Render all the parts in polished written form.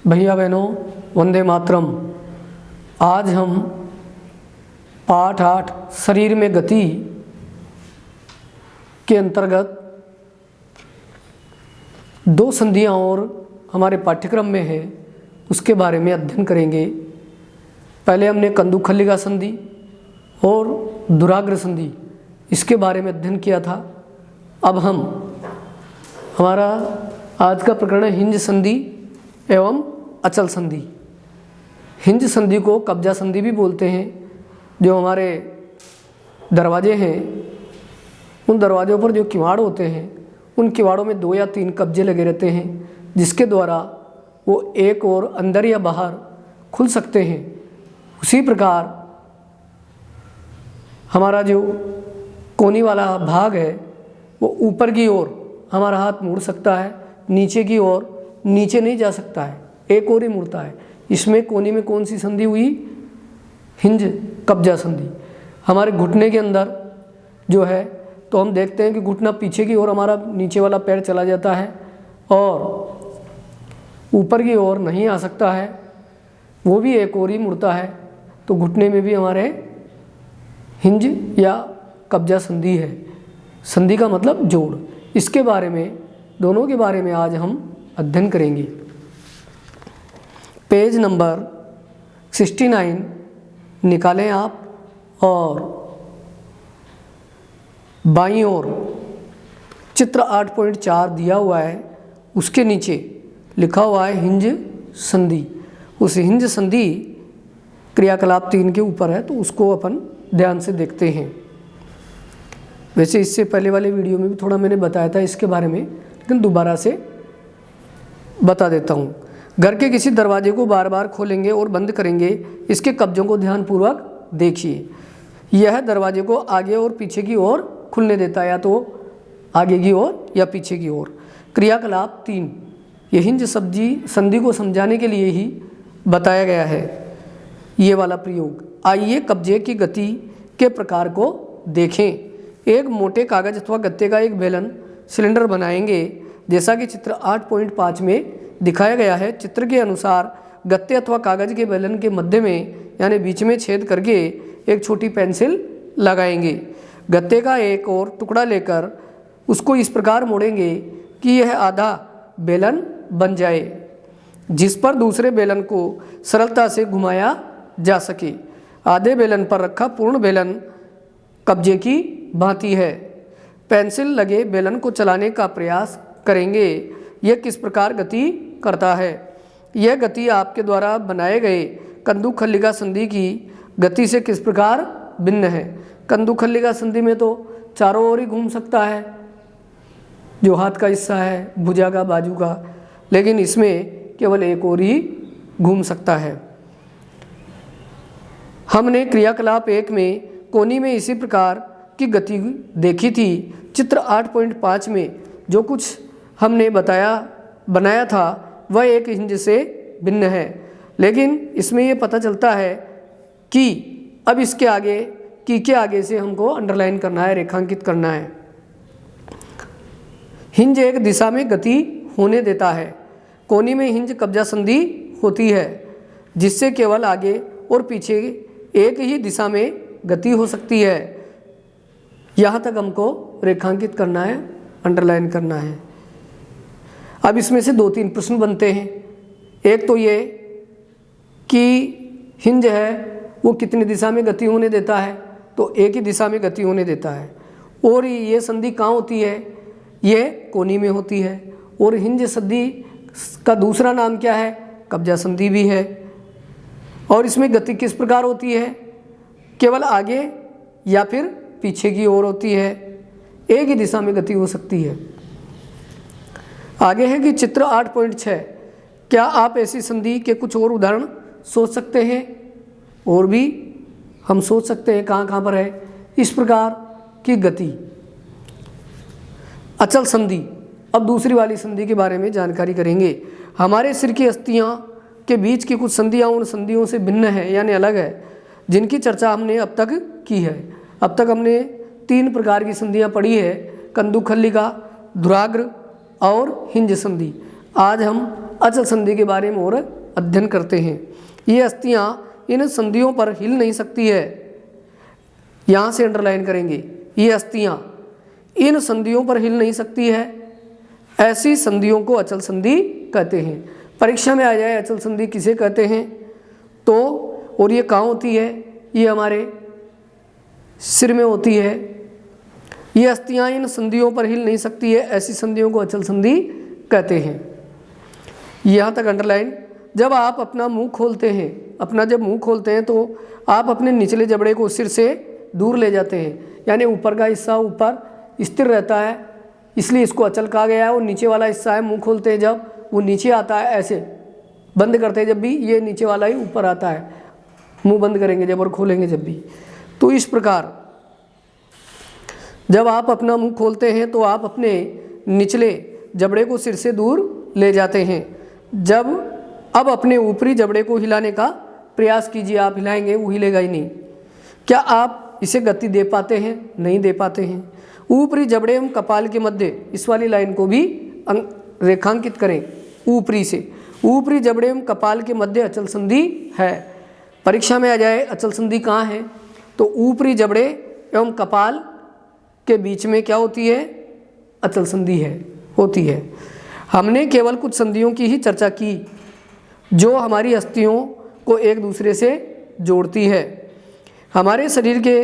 भैया बहनों, वंदे मातरम। आज हम पाठ 8 शरीर में गति के अंतर्गत 2 संधियाँ और हमारे पाठ्यक्रम में है, उसके बारे में अध्ययन करेंगे। पहले हमने कंदुखल्लिका संधि और दुराग्र संधि इसके बारे में अध्ययन किया था। अब हमारा आज का प्रकरण है हिंज संधि एवं अचल संधि। हिंज संधि को कब्जा संधि भी बोलते हैं। जो हमारे दरवाजे हैं, उन दरवाज़ों पर जो किवाड़ होते हैं, उन किवाड़ों में 2 या 3 कब्जे लगे रहते हैं, जिसके द्वारा वो एक और अंदर या बाहर खुल सकते हैं। उसी प्रकार हमारा जो कोनी वाला भाग है वो ऊपर की ओर हमारा हाथ मुड़ सकता है, नीचे की ओर नीचे नहीं जा सकता है, एक और ही मुड़ता है। इसमें कोनी में कौन सी संधि हुई? हिंज कब्जा संधि। हमारे घुटने के अंदर जो है तो हम देखते हैं कि घुटना पीछे की ओर हमारा नीचे वाला पैर चला जाता है और ऊपर की ओर नहीं आ सकता है, वो भी एक और ही मुड़ता है। तो घुटने में भी हमारे हिंज या कब्जा संधि है। संधि का मतलब जोड़। इसके बारे में, दोनों के बारे में आज हम अध्ययन करेंगे। पेज नंबर 69 निकालें आप और बाईं ओर चित्र 8.4 दिया हुआ है, उसके नीचे लिखा हुआ है हिंज संधि। उस हिंज संधि क्रियाकलाप 3 के ऊपर है, तो उसको अपन ध्यान से देखते हैं। वैसे इससे पहले वाले वीडियो में भी थोड़ा मैंने बताया था इसके बारे में, लेकिन दोबारा से बता देता हूँ। घर के किसी दरवाजे को बार बार खोलेंगे और बंद करेंगे। इसके कब्जों को ध्यानपूर्वक देखिए। यह दरवाजे को आगे और पीछे की ओर खुलने देता है, या तो आगे की ओर या पीछे की ओर। क्रियाकलाप 3 ये हिंज संधि को समझाने के लिए ही बताया गया है, ये वाला प्रयोग। आइए कब्जे की गति के प्रकार को देखें। एक मोटे कागज अथवा गत्ते का एक बेलन सिलेंडर बनाएंगे, जैसा कि चित्र 8.5 में दिखाया गया है। चित्र के अनुसार गत्ते अथवा कागज के बेलन के मध्य में यानी बीच में छेद करके एक छोटी पेंसिल लगाएंगे। गत्ते का एक और टुकड़ा लेकर उसको इस प्रकार मोड़ेंगे कि यह आधा बेलन बन जाए, जिस पर दूसरे बेलन को सरलता से घुमाया जा सके। आधे बेलन पर रखा पूर्ण बेलन कब्जे की भांति है। पेंसिल लगे बेलन को चलाने का प्रयास करेंगे। यह किस प्रकार गति करता है? यह गति आपके द्वारा बनाए गए कंदुखल्लिका संधि की गति से किस प्रकार भिन्न है? कंदुखल्लिका संधि में तो चारों ओर ही घूम सकता है, जो हाथ का हिस्सा है, भुजा का, बाजू का, लेकिन इसमें केवल एक ओर ही घूम सकता है। हमने क्रियाकलाप 1 में कोनी में इसी प्रकार की गति देखी थी। चित्र 8.5 में जो कुछ हमने बनाया था वह एक हिंज से भिन्न है, लेकिन इसमें यह पता चलता है कि अब इसके आगे के आगे से हमको अंडरलाइन करना है, रेखांकित करना है। हिंज एक दिशा में गति होने देता है। कोनी में हिंज कब्जा संधि होती है, जिससे केवल आगे और पीछे एक ही दिशा में गति हो सकती है। यहाँ तक हमको रेखांकित करना है, अंडरलाइन करना है। अब इसमें से 2-3 प्रश्न बनते हैं। एक तो ये कि हिंज है वो कितनी दिशा में गति होने देता है, तो एक ही दिशा में गति होने देता है। और ये संधि कहाँ होती है? ये कोनी में होती है। और हिंज संधि का दूसरा नाम क्या है? कब्जा संधि भी है। और इसमें गति किस प्रकार होती है? केवल आगे या फिर पीछे की ओर होती है। एक ही दिशा में गति हो सकती है। आगे है कि चित्र 8.6 क्या आप ऐसी संधि के कुछ और उदाहरण सोच सकते हैं? और भी हम सोच सकते हैं कहाँ पर है इस प्रकार की गति। अचल संधि। अब दूसरी वाली संधि के बारे में जानकारी करेंगे। हमारे सिर की अस्थियां के बीच की कुछ संधियां उन संधियों से भिन्न है, यानी अलग है, जिनकी चर्चा हमने अब तक की है। अब तक हमने 3 प्रकार की संधियां पढ़ी है, कंदुखल्लिका, दुराग्र और हिंज संधि। आज हम अचल संधि के बारे में और अध्ययन करते हैं। ये अस्थियां इन संधियों पर हिल नहीं सकती है, यहाँ से अंडरलाइन करेंगे। ये अस्थियां इन संधियों पर हिल नहीं सकती है, ऐसी संधियों को अचल संधि कहते हैं। परीक्षा में आ जाए अचल संधि किसे कहते हैं तो, और ये कहाँ होती है, ये हमारे सिर में होती है। ये अस्थियां इन संधियों पर हिल नहीं सकती है, ऐसी संधियों को अचल संधि कहते हैं। यहाँ तक अंडरलाइन। जब आप अपना मुंह खोलते हैं, जब मुंह खोलते हैं तो आप अपने निचले जबड़े को सिर से दूर ले जाते हैं, यानी ऊपर का हिस्सा ऊपर स्थिर रहता है, इसलिए इसको अचल कहा गया है। और नीचे वाला हिस्सा है, मुंह खोलते हैं जब वो नीचे आता है, ऐसे बंद करते हैं जब भी ये नीचे वाला ही ऊपर आता है, मुंह बंद करेंगे जब और खोलेंगे जब भी। तो इस प्रकार जब आप अपना मुंह खोलते हैं तो आप अपने निचले जबड़े को सिर से दूर ले जाते हैं। अब अपने ऊपरी जबड़े को हिलाने का प्रयास कीजिए, आप हिलाएंगे वो हिलेगा ही नहीं। क्या आप इसे गति दे पाते हैं? नहीं दे पाते हैं। ऊपरी जबड़े एवं कपाल के मध्य, इस वाली लाइन को भी रेखांकित करें ऊपरी से। ऊपरी जबड़े एवं कपाल के मध्य अचल संधि है। परीक्षा में आ जाए अचल संधि कहाँ है तो ऊपरी जबड़े एवं कपाल के बीच में क्या होती है, अचल संधि होती है। हमने केवल कुछ संधियों की ही चर्चा की जो हमारी अस्थियों को एक दूसरे से जोड़ती है। हमारे शरीर के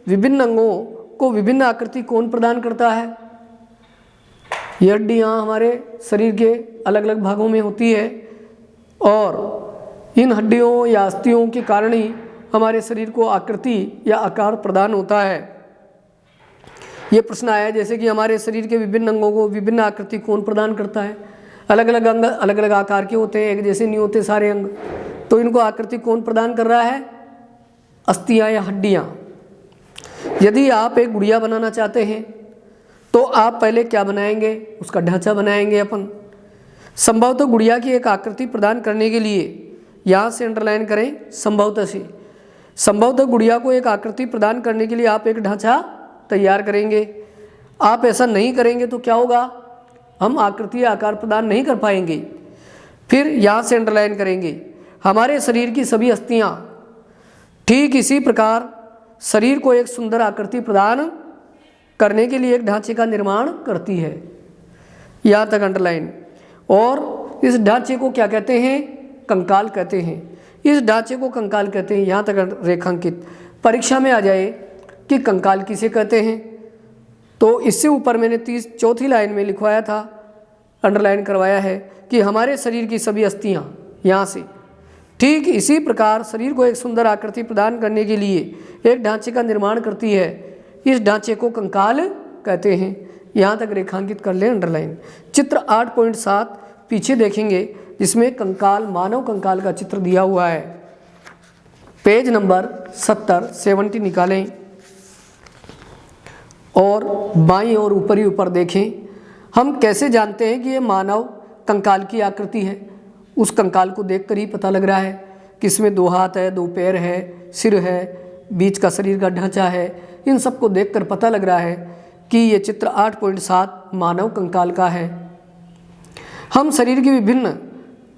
विभिन्न अंगों को विभिन्न आकृति कौन प्रदान करता है? ये हड्डियाँ हमारे शरीर के अलग अलग भागों में होती है और इन हड्डियों या अस्थियों के कारण ही हमारे शरीर को आकृति या आकार प्रदान होता है। ये प्रश्न आया जैसे कि हमारे शरीर के विभिन्न अंगों को विभिन्न आकृति कौन प्रदान करता है? अलग अलग अंग अलग अलग आकार के होते हैं, एक जैसे नहीं होते सारे अंग। तो इनको आकृति कौन प्रदान कर रहा है? अस्थियाँ या हड्डियाँ। यदि आप एक गुड़िया बनाना चाहते हैं तो आप पहले क्या बनाएंगे? उसका ढांचा बनाएंगे अपन। संभवतः गुड़िया की एक आकृति प्रदान करने के लिए, यहाँ से अंडरलाइन करें संभवतः से, संभवतः गुड़िया को एक आकृति प्रदान करने के लिए आप एक ढांचा तैयार करेंगे। आप ऐसा नहीं करेंगे तो क्या होगा? हम आकृति या आकार प्रदान नहीं कर पाएंगे। फिर यहाँ से अंडरलाइन करेंगे हमारे शरीर की सभी अस्थियाँ ठीक इसी प्रकार शरीर को एक सुंदर आकृति प्रदान करने के लिए एक ढांचे का निर्माण करती है। यहाँ तक अंडरलाइन। और इस ढांचे को क्या कहते हैं? कंकाल कहते हैं। इस ढांचे को कंकाल कहते हैं। यहाँ तक रेखांकित। परीक्षा में आ जाए कि कंकाल किसे कहते हैं तो इससे ऊपर मैंने चौथी लाइन में लिखवाया था, अंडरलाइन करवाया है कि हमारे शरीर की सभी अस्थियाँ यहाँ से ठीक इसी प्रकार शरीर को एक सुंदर आकृति प्रदान करने के लिए एक ढांचे का निर्माण करती है। इस ढांचे को कंकाल कहते हैं। यहाँ तक रेखांकित कर लें अंडरलाइन। चित्र 8.7 पीछे देखेंगे जिसमें कंकाल, मानव कंकाल का चित्र दिया हुआ है। पेज नंबर 70 निकालें और बाईं और ऊपर देखें। हम कैसे जानते हैं कि ये मानव कंकाल की आकृति है? उस कंकाल को देखकर ही पता लग रहा है कि इसमें 2 हाथ है, 2 पैर है, सिर है, बीच का शरीर का ढांचा है। इन सबको देखकर पता लग रहा है कि ये चित्र 8.7 मानव कंकाल का है। हम शरीर की विभिन्न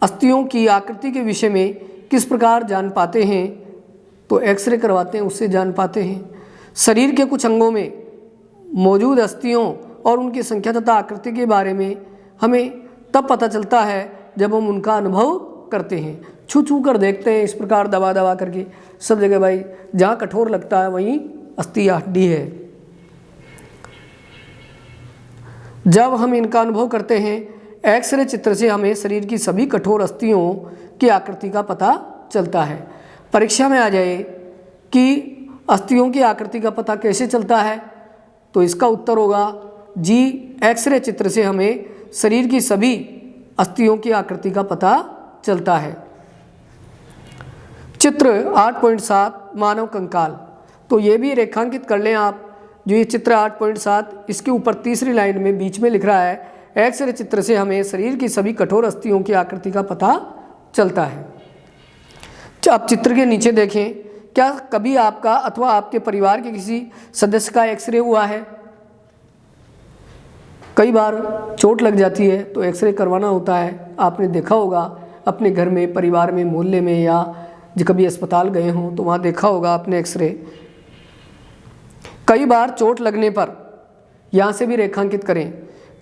अस्थियों की आकृति के विषय में किस प्रकार जान पाते हैं तो एक्सरे करवाते हैं, उससे जान पाते हैं। शरीर के कुछ अंगों में मौजूद अस्थियों और उनकी संख्या तथा आकृति के बारे में हमें तब पता चलता है जब हम उनका अनुभव करते हैं। छू कर देखते हैं, इस प्रकार दबा करके सब जगह भाई जहाँ कठोर लगता है वहीं अस्थि या हड्डी है। जब हम इनका अनुभव करते हैं एक्सरे चित्र से हमें शरीर की सभी कठोर अस्थियों की आकृति का पता चलता है। परीक्षा में आ जाए कि अस्थियों की आकृति का पता कैसे चलता है तो इसका उत्तर होगा जी, एक्सरे चित्र से हमें शरीर की सभी अस्थियों की आकृति का पता चलता है। चित्र 8.7 मानव कंकाल, तो ये भी रेखांकित कर लें आप। जो ये चित्र 8.7 इसके ऊपर तीसरी लाइन में बीच में लिख रहा है एक्सरे चित्र से हमें शरीर की सभी कठोर अस्थियों की आकृति का पता चलता है। आप चित्र के नीचे देखें, क्या कभी आपका अथवा आपके परिवार के किसी सदस्य का एक्सरे हुआ है? कई बार चोट लग जाती है तो एक्सरे करवाना होता है। आपने देखा होगा अपने घर में, परिवार में, मोहल्ले में, या जो कभी अस्पताल गए हों तो वहाँ देखा होगा आपने एक्सरे। कई बार चोट लगने पर, यहाँ से भी रेखांकित करें,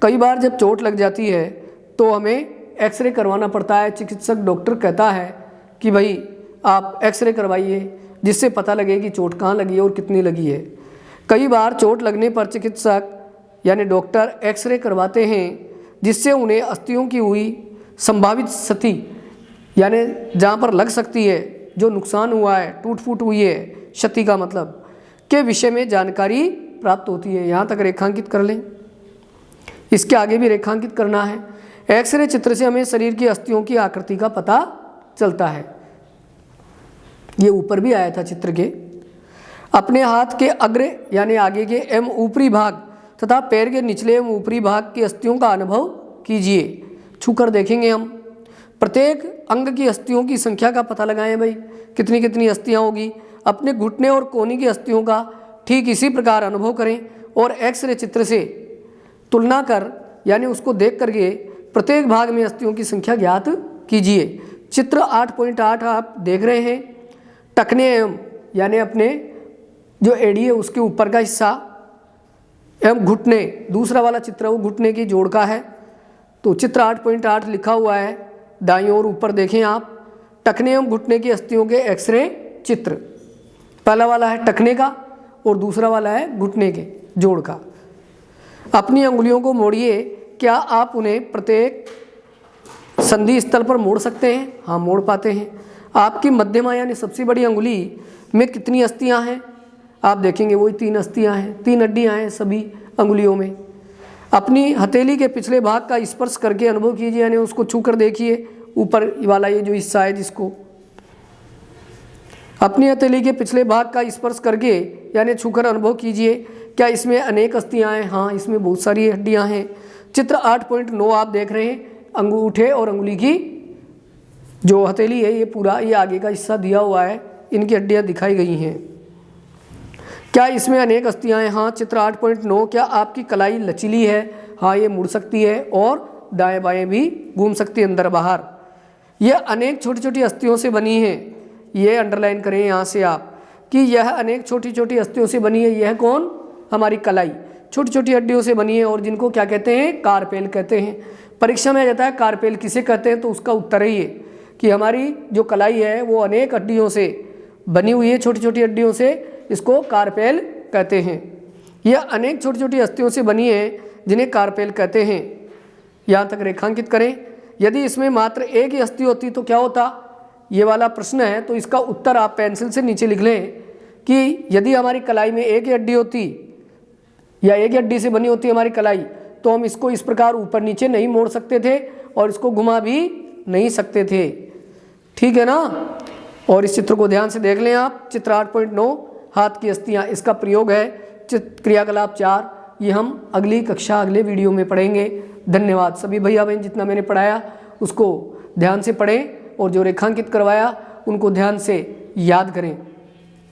कई बार जब चोट लग जाती है तो हमें एक्सरे करवाना पड़ता है। चिकित्सक डॉक्टर कहता है कि भाई आप एक्सरे करवाइए, जिससे पता लगे कि चोट कहाँ लगी है और कितनी लगी है। कई बार चोट लगने पर चिकित्सक यानी डॉक्टर एक्सरे करवाते हैं, जिससे उन्हें अस्थियों की हुई संभावित क्षति यानी जहाँ पर लग सकती है, जो नुकसान हुआ है, टूट फूट हुई है, क्षति का मतलब, के विषय में जानकारी प्राप्त होती है। यहाँ तक रेखांकित कर लें। इसके आगे भी रेखांकित करना है। एक्सरे चित्र से हमें शरीर की अस्थियों की आकृति का पता चलता है। ये ऊपर भी आया था चित्र के। अपने हाथ के अग्र यानी आगे के एवं ऊपरी भाग तथा पैर के निचले एवं ऊपरी भाग की अस्थियों का अनुभव कीजिए। छूकर देखेंगे हम। प्रत्येक अंग की अस्थियों की संख्या का पता लगाएं भाई, कितनी कितनी अस्थियां होगी। अपने घुटने और कोहनी की अस्थियों का ठीक इसी प्रकार अनुभव करें और एक्सरे चित्र से तुलना कर यानी उसको देख करके प्रत्येक भाग में अस्थियों की संख्या ज्ञात कीजिए। चित्र 8.8 आप देख रहे हैं। टखने एवं यानी अपने जो एड़ी है उसके ऊपर का हिस्सा एवं घुटने, दूसरा वाला चित्र वो घुटने की जोड़ का है। तो चित्र 8.8 लिखा हुआ है, दाईं ओर ऊपर देखें आप। टखने एवं घुटने की अस्थियों के एक्सरे चित्र, पहला वाला है टखने का और दूसरा वाला है घुटने के जोड़ का। अपनी अंगुलियों को मोड़िए। क्या आप उन्हें प्रत्येक संधि स्थल पर मोड़ सकते हैं? हाँ, मोड़ पाते हैं। आपकी मध्यमा यानी सबसे बड़ी अंगुली में कितनी अस्थियां हैं? आप देखेंगे वही 3 अस्थियां हैं, 3 हड्डियां हैं सभी अंगुलियों में। अपनी हथेली के पिछले भाग का स्पर्श करके अनुभव कीजिए, यानी उसको छू कर देखिए, ऊपर वाला ये जो हिस्सा है जिसको। अपनी हथेली के पिछले भाग का स्पर्श करके यानी छूकर अनुभव कीजिए, क्या इसमें अनेक अस्थियां हैं? हाँ, इसमें बहुत सारी हड्डियां हैं। चित्र 8.9 आप देख रहे हैं। अंगूठे और अंगुली की जो हथेली है, ये पूरा ये आगे का हिस्सा दिया हुआ है, इनकी हड्डियां दिखाई गई हैं। क्या इसमें अनेक अस्थियां हैं? हाँ, चित्र 8.9। क्या आपकी कलाई लचीली है? हाँ, ये मुड़ सकती है और दाएं बाएं भी घूम सकती है, अंदर बाहर। यह अनेक छोटी छोटी अस्थियों से बनी है। ये अंडरलाइन करें यहाँ से आप कि यह अनेक छोटी छोटी अस्थियों से बनी है। यह कौन? हमारी कलाई छोटी छोटी हड्डियों से बनी है और जिनको क्या कहते हैं? कार्पेल कहते हैं। परीक्षा में आ जाता है कार्पेल किसे कहते हैं, तो उसका उत्तर है ये कि हमारी जो कलाई है वो अनेक हड्डियों से बनी हुई है, छोटी छोटी हड्डियों से, इसको कार्पेल कहते हैं। यह अनेक छोटी छोटी अस्थियों से बनी है जिन्हें कार्पेल कहते हैं। यहाँ तक रेखांकित करें। यदि इसमें मात्र एक ही अस्थि होती तो क्या होता? ये वाला प्रश्न है, तो इसका उत्तर आप पेंसिल से नीचे लिख लें कि यदि हमारी कलाई में एक ही हड्डी होती या एक ही हड्डी से बनी होती हमारी कलाई, तो हम इसको इस प्रकार ऊपर नीचे नहीं मोड़ सकते थे और इसको घुमा भी नहीं सकते थे। ठीक है ना? और इस चित्र को ध्यान से देख लें आप। चित्र 8.9 हाथ की अस्थियां, इसका प्रयोग है क्रियाकलाप 4। ये हम अगली कक्षा अगले वीडियो में पढ़ेंगे। धन्यवाद। सभी भैया बहन जितना मैंने पढ़ाया उसको ध्यान से पढ़ें और जो रेखांकित करवाया उनको ध्यान से याद करें।